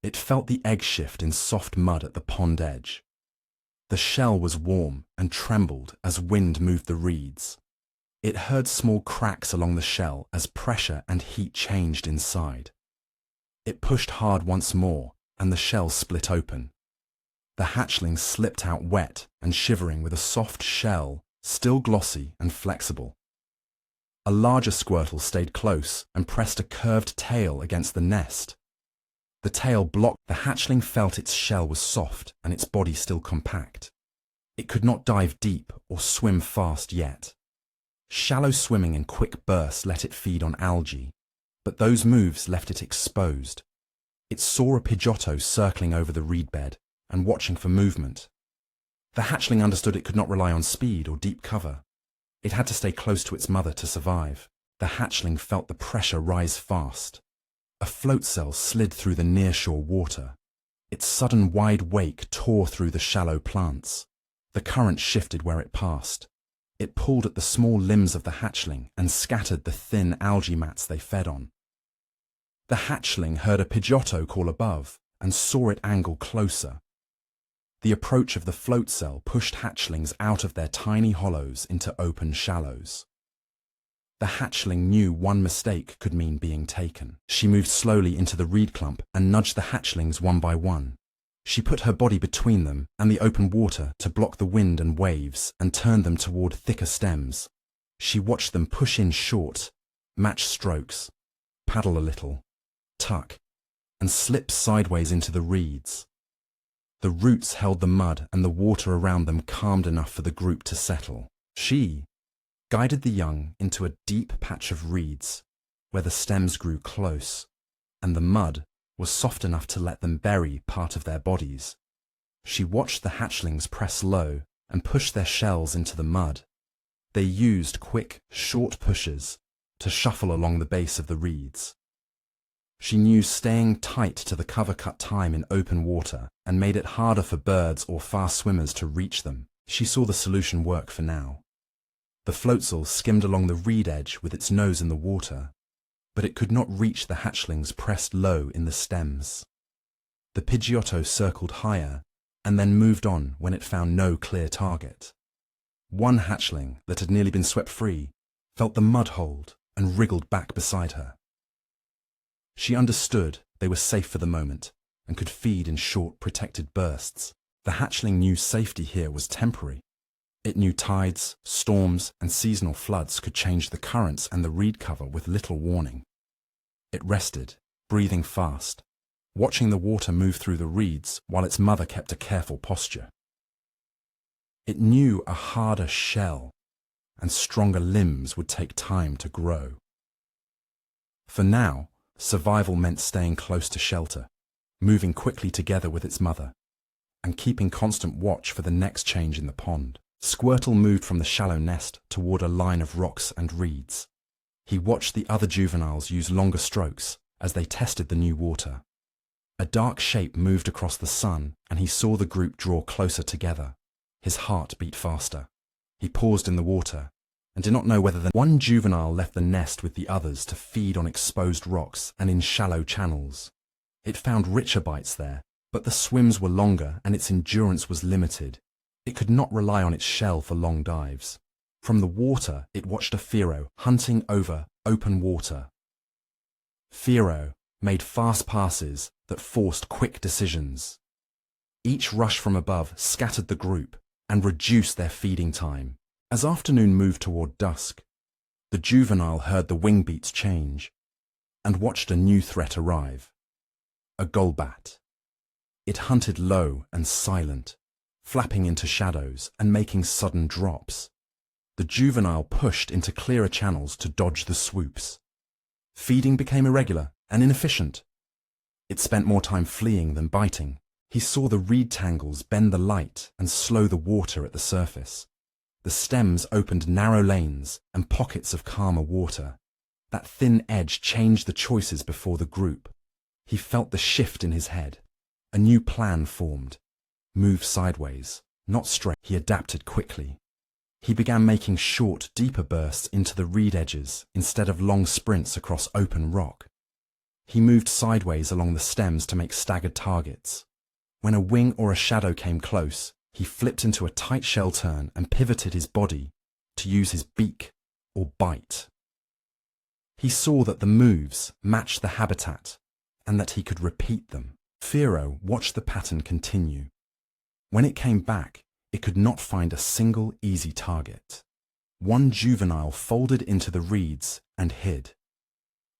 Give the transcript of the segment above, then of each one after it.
It felt the egg shift in soft mud at the pond edge. The shell was warm and trembled as wind moved the reeds. It heard small cracks along the shell as pressure and heat changed inside. It pushed hard once more, and the shell split open. The hatchling slipped out wet and shivering with a soft shell, still glossy and flexible. A larger Squirtle stayed close and pressed a curved tail against the nest. The tail blocked. The hatchling felt its shell was soft and its body still compact. It could not dive deep or swim fast yet. Shallow swimming in quick bursts let it feed on algae, but those moves left it exposed. It saw a Pidgeotto circling over the reed bed and watching for movement. The hatchling understood it could not rely on speed or deep cover. It had to stay close to its mother to survive. The hatchling felt the pressure rise fast. A float cell slid through the nearshore water. Its sudden wide wake tore through the shallow plants. The current shifted where it passed. It pulled at the small limbs of the hatchling and scattered the thin algae mats they fed on. The hatchling heard a Pidgeotto call above and saw it angle closer. The approach of the float cell pushed hatchlings out of their tiny hollows into open shallows. The hatchling knew one mistake could mean being taken. She moved slowly into the reed clump and nudged the hatchlings one by one. She put her body between them and the open water to block the wind and waves and turned them toward thicker stems. She watched them push in short, match strokes, paddle a little, tuck, and slip sideways into the reeds. The roots held the mud and the water around them calmed enough for the group to settle. She guided the young into a deep patch of reeds where the stems grew close and the mud was soft enough to let them bury part of their bodies. She watched the hatchlings press low and push their shells into the mud. They used quick, short pushes to shuffle along the base of the reeds. She knew staying tight to the cover cut time in open water and made it harder for birds or fast swimmers to reach them. She saw the solution work for now. The floatzel skimmed along the reed edge with its nose in the water, but it could not reach the hatchlings pressed low in the stems. The Pidgeotto circled higher and then moved on when it found no clear target. One hatchling that had nearly been swept free felt the mud hold and wriggled back beside her. She understood they were safe for the moment and could feed in short, protected bursts. The hatchling knew safety here was temporary. It knew tides, storms, and seasonal floods could change the currents and the reed cover with little warning. It rested, breathing fast, watching the water move through the reeds while its mother kept a careful posture. It knew a harder shell and stronger limbs would take time to grow. For now, survival meant staying close to shelter, moving quickly together with its mother, and keeping constant watch for the next change in the pond. Squirtle moved from the shallow nest toward a line of rocks and reeds. He watched the other juveniles use longer strokes as they tested the new water. A dark shape moved across the sun, and he saw the group draw closer together. His heart beat faster. He paused in the water and did not know whether one juvenile left the nest with the others to feed on exposed rocks and in shallow channels. It found richer bites there, but the swims were longer and its endurance was limited. It could not rely on its shell for long dives. From the water, it watched a Firo hunting over open water. Firo made fast passes that forced quick decisions. Each rush from above scattered the group and reduced their feeding time. As afternoon moved toward dusk, the juvenile heard the wing beats change and watched a new threat arrive. A golbat. It hunted low and silent, flapping into shadows and making sudden drops. The juvenile pushed into clearer channels to dodge the swoops. Feeding became irregular and inefficient. It spent more time fleeing than biting. He saw the reed tangles bend the light and slow the water at the surface. The stems opened narrow lanes and pockets of calmer water. That thin edge changed the choices before the group. He felt the shift in his head. A new plan formed. Move sideways, not straight. He adapted quickly. He began making short, deeper bursts into the reed edges instead of long sprints across open rock. He moved sideways along the stems to make staggered targets. When a wing or a shadow came close, he flipped into a tight shell turn and pivoted his body to use his beak or bite. He saw that the moves matched the habitat and that he could repeat them. Firo watched the pattern continue. When it came back, it could not find a single easy target. One juvenile folded into the reeds and hid.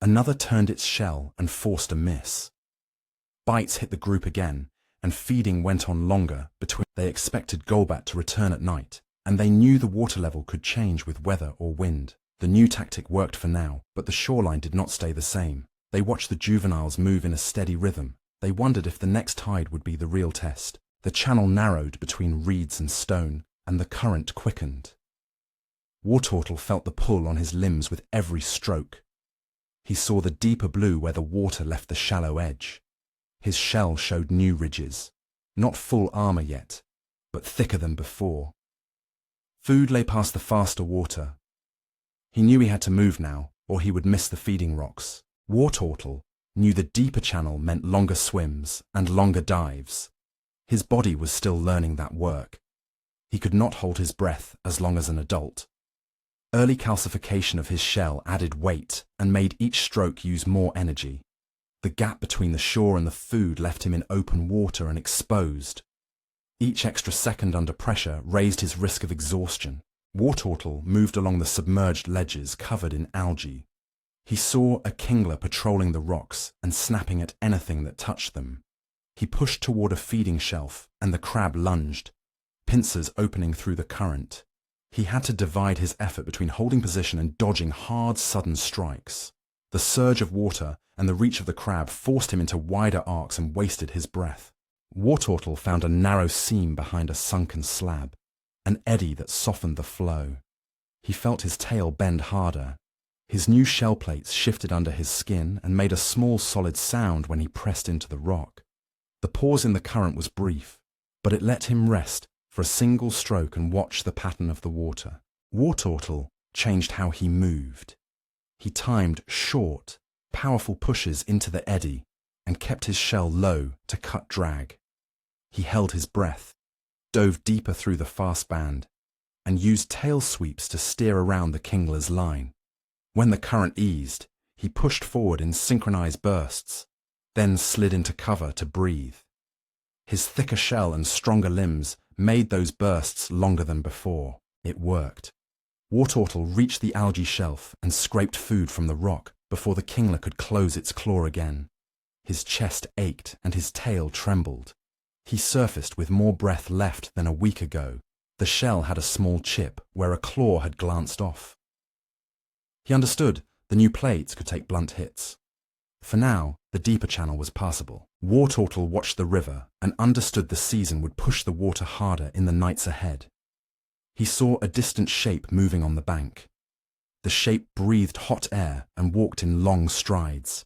Another turned its shell and forced a miss. Bites hit the group again, and feeding went on longer between. They expected Golbat to return at night, and they knew the water level could change with weather or wind. The new tactic worked for now, but the shoreline did not stay the same. They watched the juveniles move in a steady rhythm. They wondered if the next tide would be the real test. The channel narrowed between reeds and stone, and the current quickened. Wartortle felt the pull on his limbs with every stroke. He saw the deeper blue where the water left the shallow edge. His shell showed new ridges, not full armor yet, but thicker than before. Food lay past the faster water. He knew he had to move now, or he would miss the feeding rocks. Wartortle knew the deeper channel meant longer swims and longer dives. His body was still learning that work. He could not hold his breath as long as an adult. Early calcification of his shell added weight and made each stroke use more energy. The gap between the shore and the food left him in open water and exposed. Each extra second under pressure raised his risk of exhaustion. Wartortle moved along the submerged ledges covered in algae. He saw a kingler patrolling the rocks and snapping at anything that touched them. He pushed toward a feeding shelf, and the crab lunged, pincers opening through the current. He had to divide his effort between holding position and dodging hard, sudden strikes. The surge of water and the reach of the crab forced him into wider arcs and wasted his breath. Wartortle found a narrow seam behind a sunken slab, an eddy that softened the flow. He felt his tail bend harder. His new shell plates shifted under his skin and made a small solid sound when he pressed into the rock. The pause in the current was brief, but it let him rest for a single stroke and watch the pattern of the water. Wartortle changed how he moved. He timed short, powerful pushes into the eddy and kept his shell low to cut drag. He held his breath, dove deeper through the fast band, and used tail sweeps to steer around the kingler's line. When the current eased, he pushed forward in synchronized bursts, then slid into cover to breathe. His thicker shell and stronger limbs made those bursts longer than before. It worked. Wartortle reached the algae shelf and scraped food from the rock before the kingler could close its claw again. His chest ached and his tail trembled. He surfaced with more breath left than a week ago. The shell had a small chip where a claw had glanced off. He understood the new plates could take blunt hits. For now, the deeper channel was passable. Wartortle watched the river and understood the season would push the water harder in the nights ahead. He saw a distant shape moving on the bank. The shape breathed hot air and walked in long strides.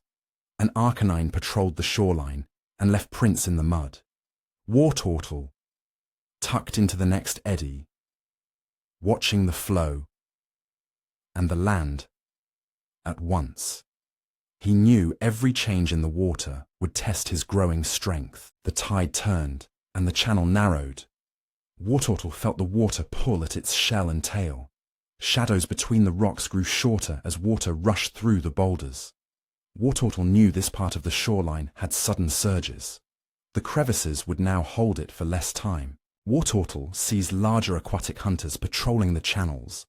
An arcanine patrolled the shoreline and left prints in the mud. Wartortle tucked into the next eddy, watching the flow and the land at once. He knew every change in the water would test his growing strength. The tide turned and the channel narrowed. Wartortle felt the water pull at its shell and tail. Shadows between the rocks grew shorter as water rushed through the boulders. Wartortle knew this part of the shoreline had sudden surges. The crevices would now hold it for less time. Wartortle sees larger aquatic hunters patrolling the channels.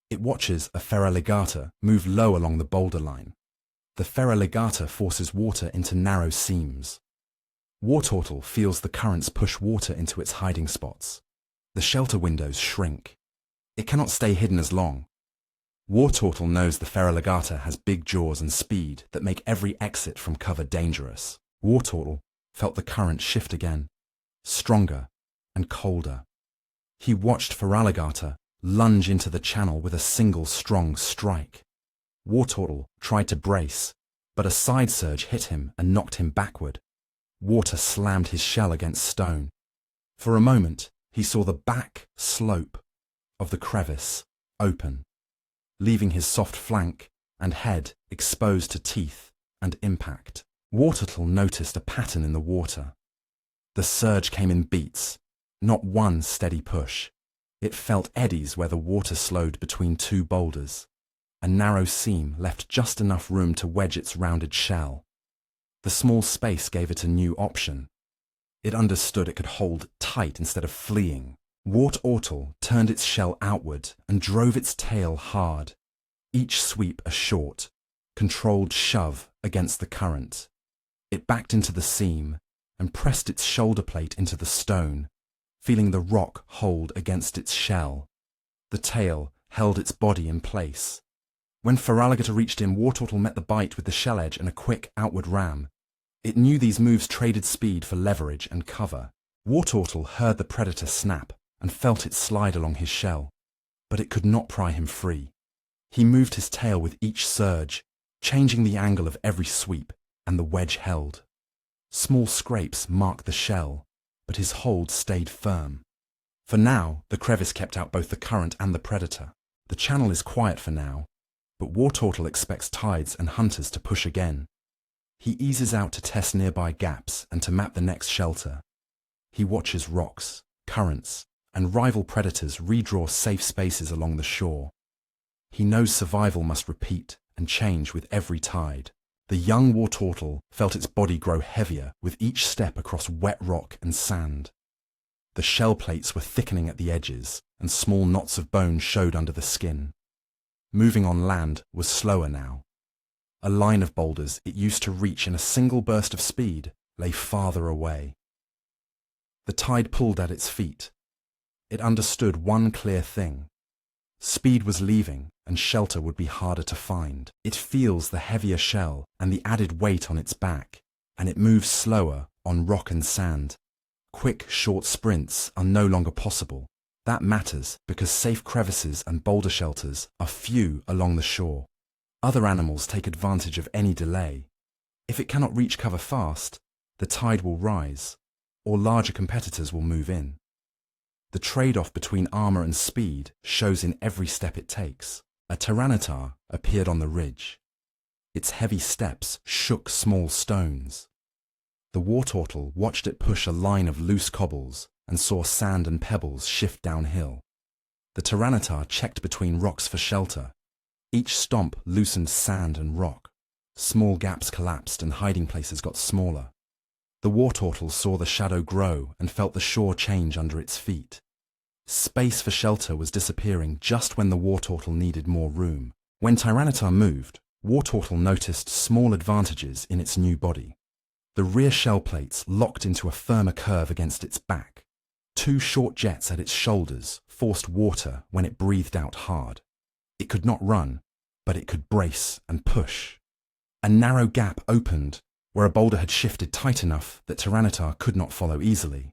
It watches a ferroligata move low along the boulder line. The ferroligata forces water into narrow seams. Wartortle feels the currents push water into its hiding spots. The shelter windows shrink. It cannot stay hidden as long. Wartortle knows the ferroligata has big jaws and speed that make every exit from cover dangerous. Wartortle felt the current shift again, stronger and colder. He watched ferroligata lunge into the channel with a single strong strike. Wartortle tried to brace, but a side surge hit him and knocked him backward. Water slammed his shell against stone. For a moment, he saw the back slope of the crevice open, leaving his soft flank and head exposed to teeth and impact. Wartortle noticed a pattern in the water. The surge came in beats, not one steady push. It felt eddies where the water slowed between two boulders. A narrow seam left just enough room to wedge its rounded shell. The small space gave it a new option. It understood it could hold tight instead of fleeing. Wartortle turned its shell outward and drove its tail hard, each sweep a short, controlled shove against the current. It backed into the seam and pressed its shoulder plate into the stone, feeling the rock hold against its shell. The tail held its body in place. When Feraligatr reached in, Wartortle met the bite with the shell edge and a quick outward ram. It knew these moves traded speed for leverage and cover. Wartortle heard the predator snap and felt it slide along his shell, but it could not pry him free. He moved his tail with each surge, changing the angle of every sweep, and the wedge held. Small scrapes marked the shell, but his hold stayed firm. For now, the crevice kept out both the current and the predator. The channel is quiet for now, but Wartortle expects tides and hunters to push again. He eases out to test nearby gaps and to map the next shelter. He watches rocks, currents, and rival predators redraw safe spaces along the shore. He knows survival must repeat and change with every tide. The young Wartortle felt its body grow heavier with each step across wet rock and sand. The shell plates were thickening at the edges, and small knots of bone showed under the skin. Moving on land was slower now. A line of boulders it used to reach in a single burst of speed lay farther away. The tide pulled at its feet. It understood one clear thing. Speed was leaving, and shelter would be harder to find. It feels the heavier shell and the added weight on its back, and it moves slower on rock and sand. Quick, short sprints are no longer possible. That matters because safe crevices and boulder shelters are few along the shore. Other animals take advantage of any delay. If it cannot reach cover fast, the tide will rise, or larger competitors will move in. The trade-off between armor and speed shows in every step it takes. A Tyranitar appeared on the ridge. Its heavy steps shook small stones. The Wartortle watched it push a line of loose cobbles and saw sand and pebbles shift downhill. The Tyranitar checked between rocks for shelter. Each stomp loosened sand and rock. Small gaps collapsed and hiding places got smaller. The Wartortle saw the shadow grow and felt the shore change under its feet. Space for shelter was disappearing just when the Wartortle needed more room. When Tyranitar moved, Wartortle noticed small advantages in its new body. The rear shell plates locked into a firmer curve against its back. Two short jets at its shoulders forced water when it breathed out hard. It could not run, but it could brace and push. A narrow gap opened where a boulder had shifted tight enough that Tyranitar could not follow easily.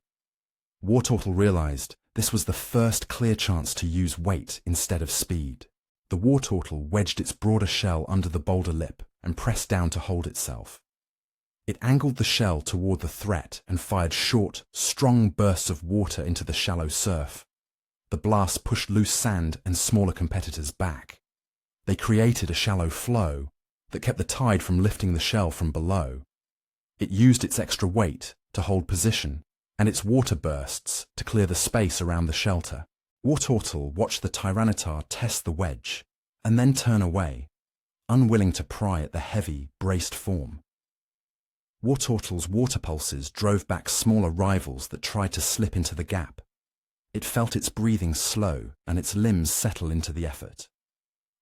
Wartortle realized this was the first clear chance to use weight instead of speed. The Wartortle wedged its broader shell under the boulder lip and pressed down to hold itself. It angled the shell toward the threat and fired short, strong bursts of water into the shallow surf. The blast pushed loose sand and smaller competitors back. They created a shallow flow that kept the tide from lifting the shell from below. It used its extra weight to hold position and its water bursts to clear the space around the shelter. Wartortle watched the Tyranitar test the wedge and then turn away, unwilling to pry at the heavy, braced form. Wartortle's water pulses drove back smaller rivals that tried to slip into the gap. It felt its breathing slow and its limbs settle into the effort.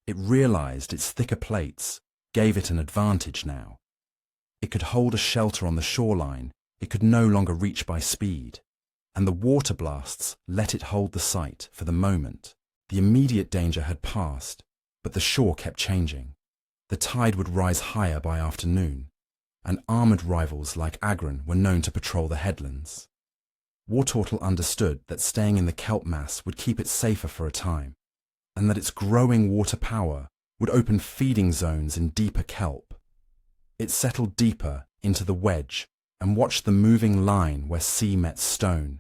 It realized its thicker plates gave it an advantage now. It could hold a shelter on the shoreline it could no longer reach by speed, and the water blasts let it hold the site for the moment. The immediate danger had passed, but the shore kept changing. The tide would rise higher by afternoon, and armoured rivals like Agron were known to patrol the headlands. Wartortle understood that staying in the kelp mass would keep it safer for a time, and that its growing water power would open feeding zones in deeper kelp. It settled deeper into the wedge and watched the moving line where sea met stone,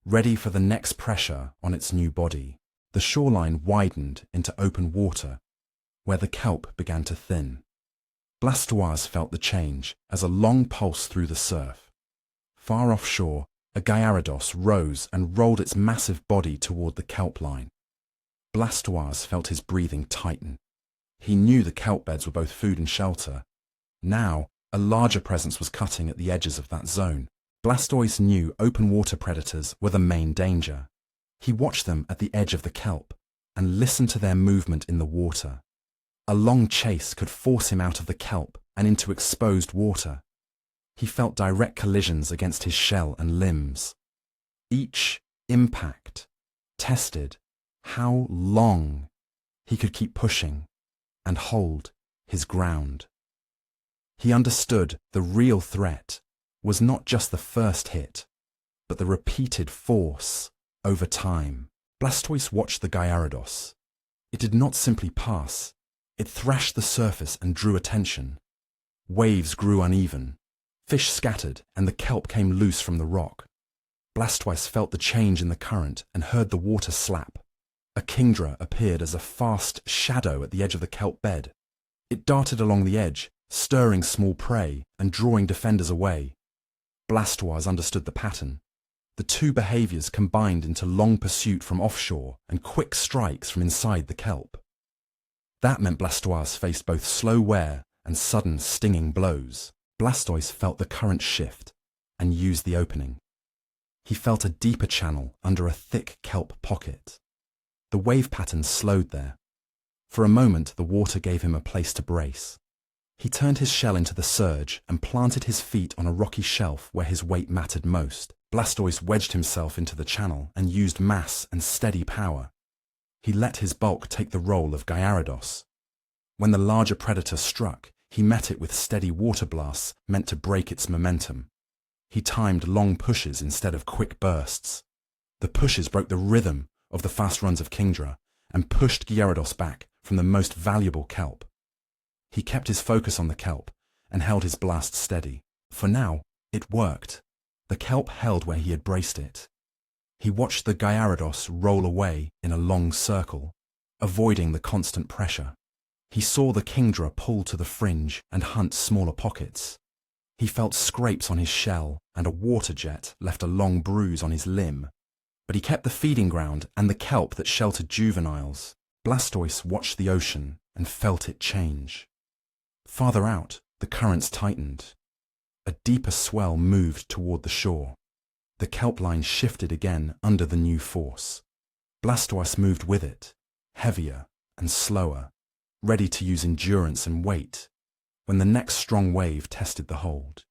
ready for the next pressure on its new body. The shoreline widened into open water, where the kelp began to thin. Blastoise felt the change as a long pulse through the surf. Far offshore, a Gyarados rose and rolled its massive body toward the kelp line. Blastoise felt his breathing tighten. He knew the kelp beds were both food and shelter. Now, a larger presence was cutting at the edges of that zone. Blastoise knew open water predators were the main danger. He watched them at the edge of the kelp and listened to their movement in the water. A long chase could force him out of the kelp and into exposed water. He felt direct collisions against his shell and limbs. Each impact tested how long he could keep pushing and hold his ground. He understood the real threat was not just the first hit, but the repeated force over time. Blastoise watched the Gyarados. It did not simply pass. It thrashed the surface and drew attention. Waves grew uneven. Fish scattered, and the kelp came loose from the rock. Blastoise felt the change in the current and heard the water slap. A Kingdra appeared as a fast shadow at the edge of the kelp bed. It darted along the edge, stirring small prey and drawing defenders away. Blastoise understood the pattern. The two behaviors combined into long pursuit from offshore and quick strikes from inside the kelp. That meant Blastoise faced both slow wear and sudden stinging blows. Blastoise felt the current shift and used the opening. He felt a deeper channel under a thick kelp pocket. The wave pattern slowed there. For a moment, the water gave him a place to brace. He turned his shell into the surge and planted his feet on a rocky shelf where his weight mattered most. Blastoise wedged himself into the channel and used mass and steady power. He let his bulk take the role of Gyarados. When the larger predator struck, he met it with steady water blasts meant to break its momentum. He timed long pushes instead of quick bursts. The pushes broke the rhythm of the fast runs of Kingdra and pushed Gyarados back from the most valuable kelp. He kept his focus on the kelp and held his blast steady. For now, it worked. The kelp held where he had braced it. He watched the Gyarados roll away in a long circle, avoiding the constant pressure. He saw the Kingdra pull to the fringe and hunt smaller pockets. He felt scrapes on his shell, and a water jet left a long bruise on his limb. But he kept the feeding ground and the kelp that sheltered juveniles. Blastoise watched the ocean and felt it change. Farther out, the currents tightened. A deeper swell moved toward the shore. The kelp line shifted again under the new force. Blastoise moved with it, heavier and slower, ready to use endurance and weight when the next strong wave tested the hold.